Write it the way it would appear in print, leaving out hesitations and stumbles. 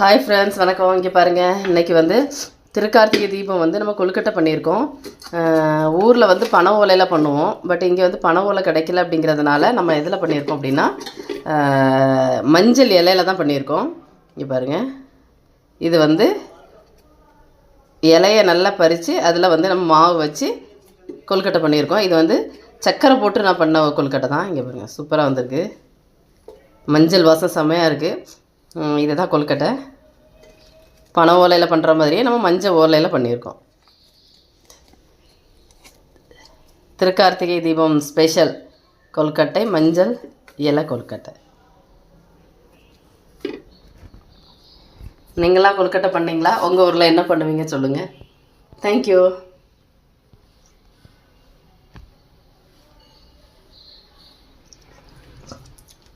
Hi friends, வணக்கம். இங்கே பாருங்கள், இன்றைக்கி வந்து திருக்கார்த்திகை தீபம் வந்து நம்ம கொழுக்கட்டை பண்ணியிருக்கோம். ஊரில் வந்து பனை ஓலையில் பண்ணுவோம். பட் இங்கே வந்து பனை ஓலை கிடைக்கல அப்படிங்கிறதுனால நம்ம எதில் பண்ணியிருக்கோம் அப்படின்னா மஞ்சள் இலையில தான் பண்ணியிருக்கோம். இங்கே பாருங்கள், இது வந்து இலையை நல்லா பறித்து அதில் வந்து நம்ம மாவு வச்சு கொழுக்கட்டை பண்ணியிருக்கோம். இது வந்து சக்கரை போட்டு நான் பண்ண கொழுக்கட்டை தான். இங்கே பாருங்கள், சூப்பராக வந்திருக்கு. மஞ்சள் வாசம் செம்மையாக இருக்குது. இது தான் கொழுக்கட்டை. பனை ஓலையில் பண்ணுற மாதிரியே நம்ம மஞ்சள் ஓலையில் பண்ணியிருக்கோம். திருக்கார்த்திகை தீபம் ஸ்பெஷல் கொழுக்கட்டை, மஞ்சள் இலை கொழுக்கட்டை. நீங்களாம் கொழுக்கட்டை பண்ணிங்களா? உங்கள் ஊரில் என்ன பண்ணுவீங்க சொல்லுங்கள். தேங்க்யூ.